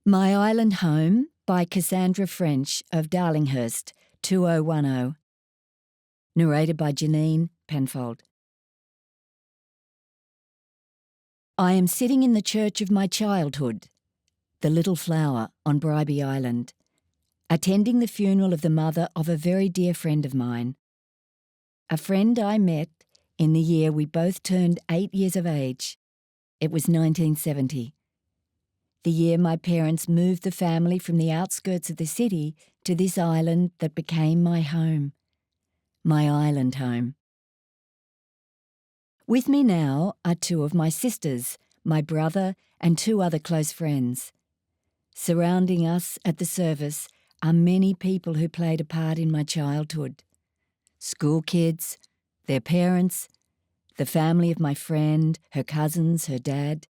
My Island Home by Cassandra French of Darlinghurst, 2010. Narrated by Janine Penfold. I am sitting in the church of my childhood, the Little Flower on Bribie Island, attending the funeral of the mother of a very dear friend of mine. A friend I met in the year we both turned 8 years of age. It was 1970. The year my parents moved the family from the outskirts of the city to this island that became my home. My island home. With me now are two of my sisters, my brother and two other close friends. Surrounding us at the service are many people who played a part in my childhood. School kids, their parents, the family of my friend, her cousins, her dad.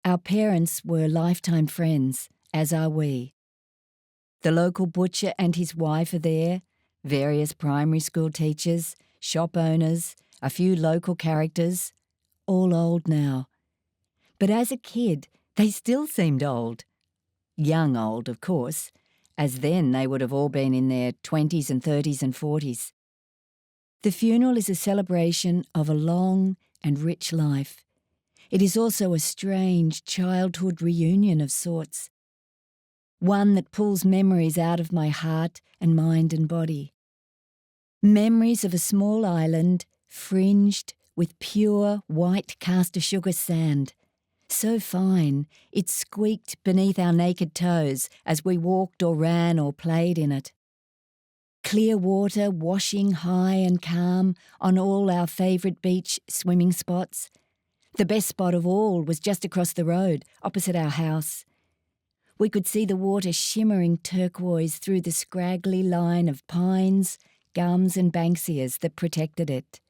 Our parents were lifetime friends, as are we. The local butcher and his wife are there, various primary school teachers, shop owners, a few local characters, all old now. But as a kid, they still seemed old. Young old, of course, as then they would have all been in their 20s and 30s and 40s. The funeral is a celebration of a long and rich life. It is also a strange childhood reunion of sorts. One that pulls memories out of my heart and mind and body. Memories of a small island fringed with pure white caster sugar sand. So fine, it squeaked beneath our naked toes as we walked or ran or played in it. Clear water washing high and calm on all our favourite beach swimming spots. The best spot of all was just across the road, opposite our house. We could see the water shimmering turquoise through the scraggly line of pines, gums and banksias that protected it.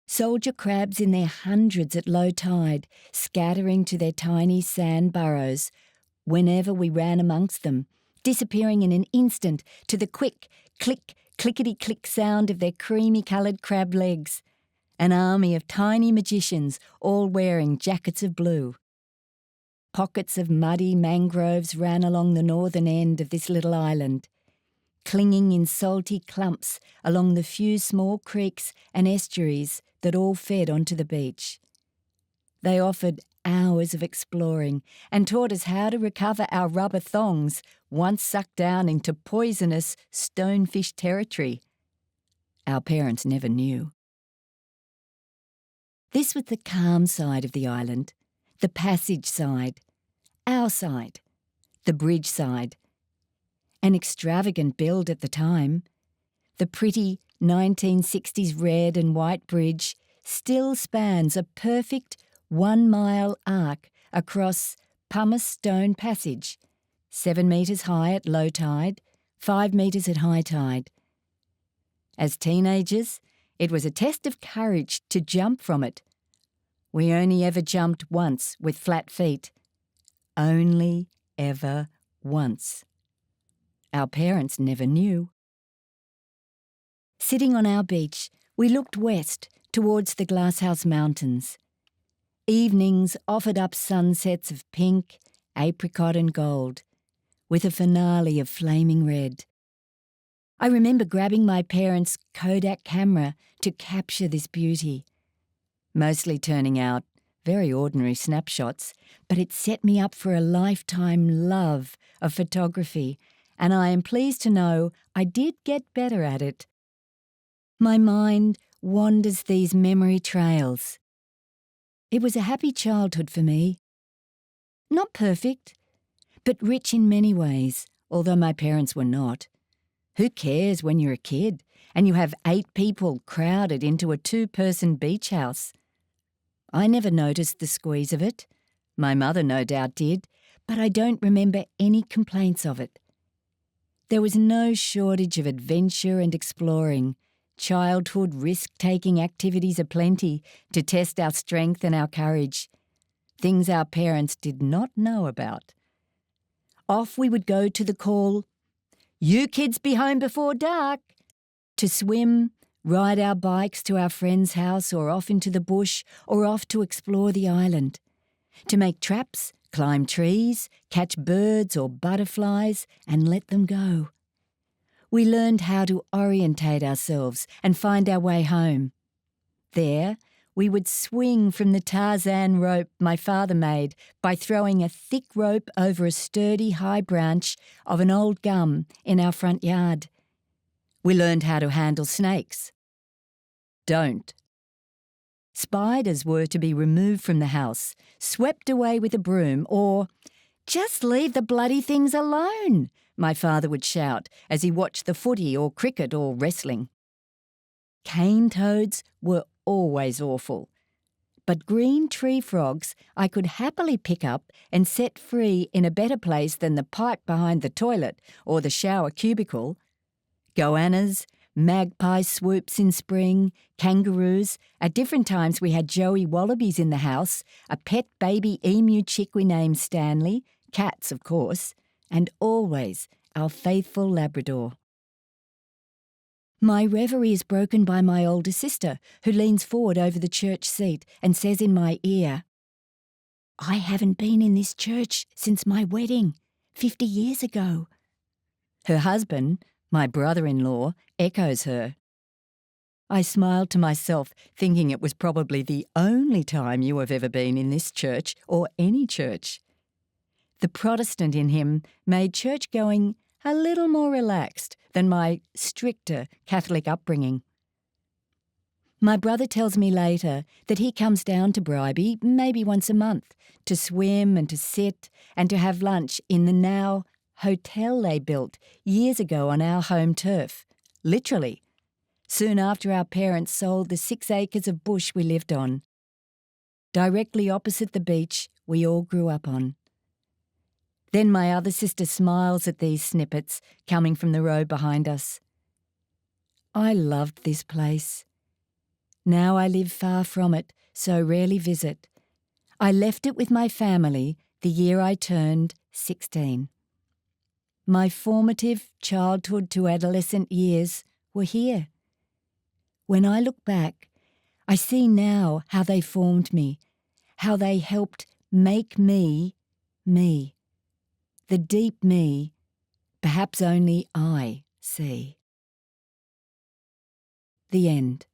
Soldier crabs in their hundreds at low tide, scattering to their tiny sand burrows whenever we ran amongst them, disappearing in an instant to the quick click, clickety-click sound of their creamy-coloured crab legs. An army of tiny magicians, all wearing jackets of blue. Pockets of muddy mangroves ran along the northern end of this little island, clinging in salty clumps along the few small creeks and estuaries that all fed onto the beach. They offered hours of exploring and taught us how to recover our rubber thongs once sucked down into poisonous stonefish territory. Our parents never knew. This was the calm side of the island, the passage side, our side, the bridge side. An extravagant build at the time. The pretty 1960s red and white bridge still spans a perfect 1 mile arc across pumice stone passage, 7 metres high at low tide, 5 metres at high tide. As teenagers, it was a test of courage to jump from it. We only ever jumped once with flat feet. Only ever once. Our parents never knew. Sitting on our beach, we looked west towards the Glasshouse Mountains. Evenings offered up sunsets of pink, apricot and gold, with a finale of flaming red. I remember grabbing my parents' Kodak camera to capture this beauty, mostly turning out very ordinary snapshots, but it set me up for a lifetime love of photography, and I am pleased to know I did get better at it. My mind wanders these memory trails. It was a happy childhood for me. Not perfect, but rich in many ways, although my parents were not. Who cares when you're a kid and you have 8 people crowded into a 2-person beach house? I never noticed the squeeze of it. My mother no doubt did, but I don't remember any complaints of it. There was no shortage of adventure and exploring, childhood risk-taking activities aplenty to test our strength and our courage, things our parents did not know about. Off we would go to the call, "You kids be home before dark," to swim, ride our bikes to our friend's house or off into the bush or off to explore the island, to make traps, climb trees, catch birds or butterflies, and let them go. We learned how to orientate ourselves and find our way home. There, we would swing from the Tarzan rope my father made by throwing a thick rope over a sturdy high branch of an old gum in our front yard. We learned how to handle snakes. Don't. Spiders were to be removed from the house, swept away with a broom, or "Just leave the bloody things alone," my father would shout as he watched the footy or cricket or wrestling. Cane toads were always awful, but green tree frogs I could happily pick up and set free in a better place than the pipe behind the toilet or the shower cubicle. Goannas, magpie swoops in spring, kangaroos. At different times we had joey wallabies in the house, a pet baby emu chick we named Stanley, cats of course, and always our faithful Labrador. My reverie is broken by my older sister, who leans forward over the church seat and says in my ear, "I haven't been in this church since my wedding, 50 years ago." Her husband, my brother-in-law, echoes her. I smiled to myself, thinking it was probably the only time you have ever been in this church or any church. The Protestant in him made church-going a little more relaxed than my stricter Catholic upbringing. My brother tells me later that he comes down to Bribie maybe once a month to swim and to sit and to have lunch in the now hotel they built years ago on our home turf, literally, soon after our parents sold the 6 acres of bush we lived on, directly opposite the beach we all grew up on. Then my other sister smiles at these snippets coming from the road behind us. I loved this place. Now I live far from it, so rarely visit. I left it with my family the year I turned 16. My formative childhood to adolescent years were here. When I look back, I see now how they formed me, how they helped make me, me. The deep me, perhaps only I see. The end.